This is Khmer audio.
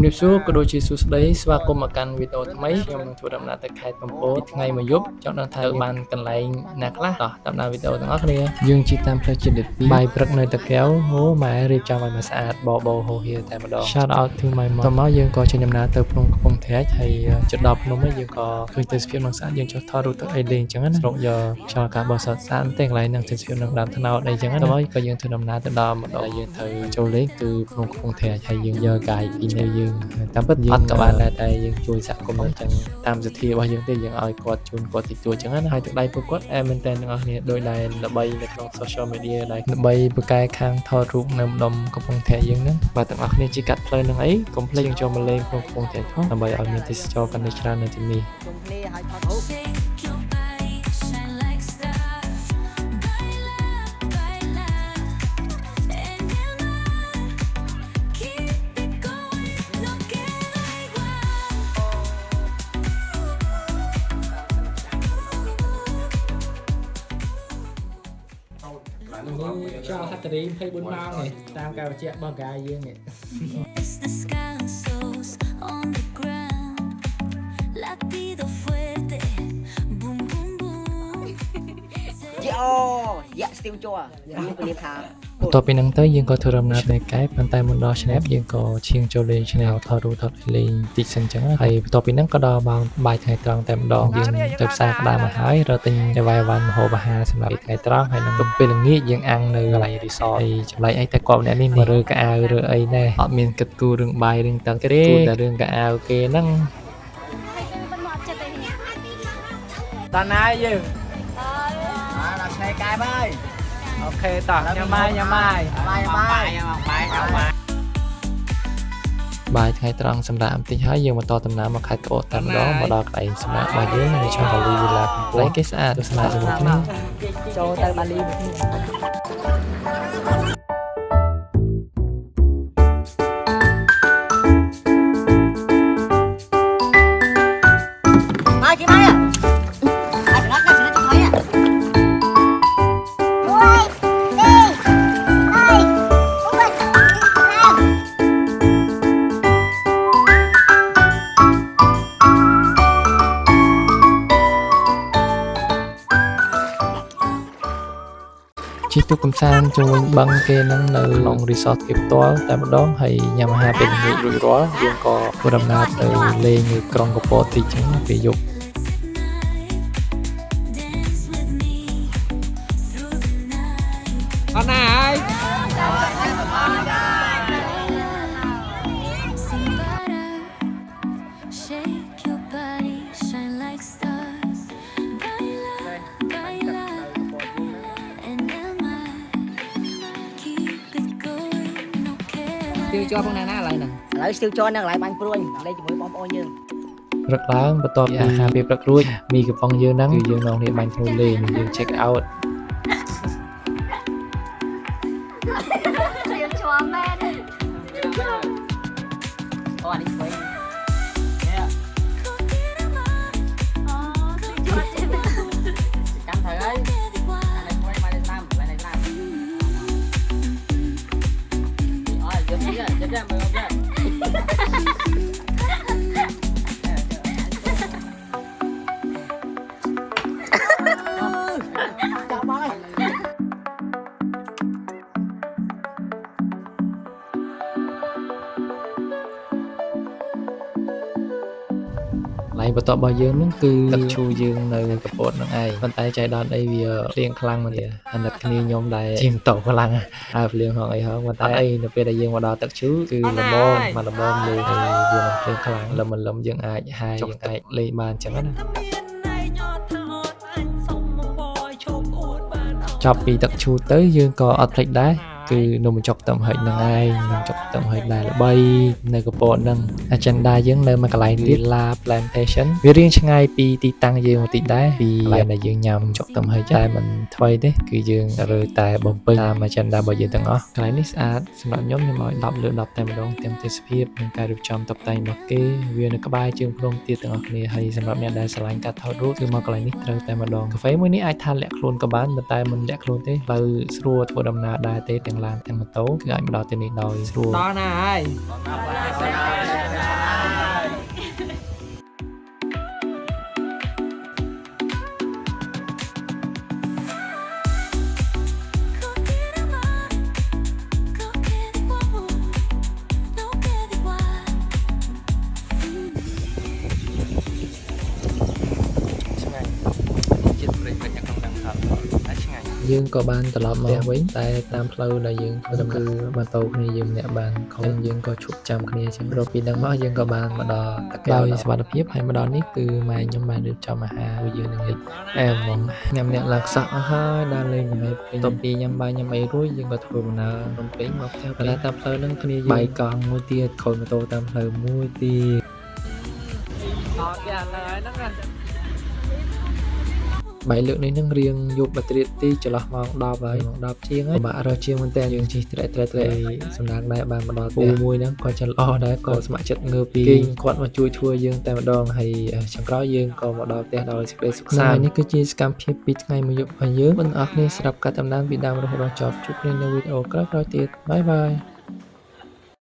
រាបសួរក៏ដូចជាសួស្តីស្វាគមន៍មកកាន់វីដេអូថ្មីខ្ញុំនឹងធ្វើដំណើរទៅខេត្តកំពតថ្ងៃមួយយប់ចង់ដឹងថាបានកន្លែងណាខ្លះតោះតាមដានវីដេអូទាំងអស់គ្នាយើងជិះតាមផ្លូវជាតិលេខ2បាយព្រឹកនៅតាកែវហូម៉ែរៀបចំឲ្យមកស្អាតបបោហូហៀតែម្ដង Shout out to my mom តមកយើងក៏ចេញដំណើរទៅភ្នំកំពង់ត្រាចហើយជិតដល់ភ្នំហើយយើងក៏ឃើញទេសភាពនឹងស្អាតយើងចុះថតរូបទៅអីលេងអញ្ចឹងណាស្រុកយកខ្យល់អាកាសបរិសុទ្ធស្អាតតែកន្លែងនឹងទេសភាពនឹងដើមត្នោតអីអញ្ចឹងណាតមកក៏យើងធ្វើដំណើរទៅដល់ម្ដងយើងត្រូវចូលលេងគឺភ្នំកំពង់ត្រាចហើយយើងយកកាយពីនៅយើងតាមពិតយើងអត់ក៏បានដែរតែយើងជួយសហគមន៍អញ្ចឹងតាមសទ្ធារបស់យើងទេយើងឲ្យគាត់ជូនគាត់តិចតួចអញ្ចឹងណាហើយទឹកដៃពួកគាត់មែនតើទាំងអស់គ្នាដោយដែលល្បីនៅក្នុង social media ដែលល្បីបកកែខាងថតរូបនៅម្ដុំកំពង់ត្រាចយើងហ្នឹងបាទទាំងអស់គ្នាជិះកាត់ផ្លូវហ្នឹងអីកុំភ្លេចយើងចូលមកលេងក្នុងកំពង់ត្រាចផងដើម្បីឲ្យមានទេសចរកាន់តែច្រើននៅទីនេះជុំគ្នាឲ្យថតរូបចោលហាត់រី24ម៉ោងនេះតាមការបញ្ជាក់របស់កាយយើងនេះយ៉ាស្ទីវជួយើងពលាថាបន្ទាប់ពីហ្នឹងទៅយើងក៏ធ្វើដំណើរទៅកែបប៉ុន្តែមុនដល់ឆ្នេរយើងក៏ឈៀងចូលលេងឆ្នេរថតរូបថតលេងតិចសិនអញ្ចឹងហើយបន្ទាប់ពីហ្នឹងក៏ដល់ម៉ោងបាយថ្ងៃត្រង់តែម្ដងយើងទៅផ្សារក្តាមមកហើយរកទិញអីវ៉ាន់ម្ហូបអាហារសម្រាប់ថ្ងៃត្រង់ហើយនឹងទុកពេលល្ងាចយើងអាំងនៅកន្លែងរីសតហើយចម្លែកអីតែគាត់ម្នាក់នេះមករើកៅអៅរើអីណែអត់មានគិតគូររឿងបាយរឿងទឹកទេគូតែរឿងកៅអៅគេហ្នឹងតើណាយើងដល់ឆ្នេរកែបហើយអូខេតោះញ៉ាំបាយបាយថ្ងៃត្រង់សម្រាប់បន្តិចហើយយើងបន្តដំណើរមកខេត្តកោះតែម្ដងមកដល់កន្លែងសម្រាប់របស់យើងនៅក្នុងបាលីវិឡាកំប្លែងគេស្អាតទស្សនាជាមួយគ្នាចូលទៅបាលីជិះទូកកំសាន្តជាមួយបឹងគេនឹងនៅក្នុង resort គេផ្ទាល់តែម្ដងហើយញ៉ាំអាហារពេលល្ងាចរួចរាល់យើងក៏ធ្វើដំណើរទៅលេងនៅក្រុងកំពតតិចចឹងពេលយប់អត់ណាហើយស្ទីវចរផងណាឥឡូវហ្នឹងឥឡូវស្ទីវចរនៅកន្លែងបាញ់ព្រួយលេងជាមួយបងប្អូនយើងព្រឹកឡើងបន្ទាប់ពីអាហារពេលព្រឹករួចមីកំប៉ុងយើងហ្នឹងគឺយើងនាំគ្នាបាញ់ធ្នូលេងយើង check out យើងឈ្មោះមែនអូអានេះស្វ័យចាំត្រូវហើយអានេះស្វ័យមកលេងតាមលេងតាមអូយយកមើលយកឡៃបន្ទាប់របស់យើងហ្នឹងគឺទឹកឈូយើងនៅកពតហ្នឹងឯងប៉ុន្តែចៃដន្យអីវាភ្លៀងខ្លាំងមកទៀតអាណិតគ្នាខ្ញុំដែរជាងតោខ្លាំងហើយភ្លៀងហងអីហងប៉ុន្តែអីនៅពេលដែលយើងមកដល់ទឹកឈូគឺល្មមមកល្មមលេងហើយវាមិនភ្លៀងខ្លាំងលំយើងអាចហាយយើងអាចលេងបានអញ្ចឹងណាចប់ពីទឹកឈូទៅយើងក៏អត់ភ្លេចដែរគឺនំបញ្ចុកខ្ទឹមហិចហ្នឹងឯងនំបញ្ចុកខ្ទឹមហិចដែរល្បីនៅកពតហ្នឹង agenda យើងនៅមួយកន្លែងទៀត La Plantation វារៀងឆ្ងាយពីទីតាំងយើងបន្តិចដែរពីកន្លែងដែលយើងញ៉ាំចុកខ្ទឹមហិចតែមិនថ្មីទេគឺយើងរើតែបំពេញតាម agenda របស់យើងទាំងអស់កន្លែងនេះស្អាតសម្រាប់ខ្ញុំឲ្យ10លើ10តែម្ដងទាំងទេសភាពនិងការរៀបចំតុបតែងរបស់គេវានៅក្បែរជើងភ្នំទៀតទាំងអស់គ្នាហើយសម្រាប់អ្នកដែលស្រឡាញ់ការថតរូបគឺមកកន្លែងនេះត្រូវតែម្ដងកាហ្វេមួយនេះអាចថាលាក់ខ្លួនក៏បានតែមិនលាក់ខ្លួនទេផ្លូវស្រួលធ្វើដំណើរដែរទេទាំងឡានទាំងម៉ូតូគឺអាចមកដល់ទីនេះដោយស្រួលដល់ណាហើយ យើងក៏បានត្រឡប់មកវិញតែតាមផ្លូវដែលយើងធ្វើដំណើរគឺម៉ូតូគ្នាយើងម្នាក់បានខំយើងក៏ជួបចាំគ្នាចឹងរកពីដឹងមកយើងក៏បានមកដល់តាកែវដោយសុវត្ថិភាពហើយមកដល់នេះគឺម៉ែខ្ញុំបានរៀបចំអាហារឲ្យយើងនឹងលេចអែមហ្មងញ៉ាំអ្នកឡើងសក់អស់ហើយដល់លេងថ្ងៃពេញតពីញ៉ាំបាយញ៉ាំអីរួចយើងក៏ធ្វើដំណើររំពេញមកផ្ទះតែតាមផ្លូវហ្នឹងគ្នាយើងបាយកង់មួយទៀតខូចម៉ូតូតាមផ្លូវមួយទៀតអត់យ៉ាងហើយហ្នឹងបាយលើកនេះនឹងរៀងយប់បាត់ទៀតទីចន្លោះម៉ោង10ហើយម៉ោង10ជាងហើយពិបាករកជាងមែនតើយើងជិះត្រែកសំណាងដែរបានមកដល់ពូមួយហ្នឹងក៏ច្រឡោះដែរក៏ស្ម័គ្រចិត្តងើពីគេគាត់មកជួយធ្វើយើងតែម្ដងហើយចុងក្រោយយើងក៏មកដល់ផ្ទះដោយសេចក្តីសុខសាន្តនេះគឺជាសកម្មភាពពីថ្ងៃមួយយប់របស់យើងបងប្អូនអរគ្នាស្រាប់កាត់ដំណើរពីដើមរហូតដល់ចប់ជួបគ្នានៅវីដេអូក្រោយៗទៀតបាយបាយ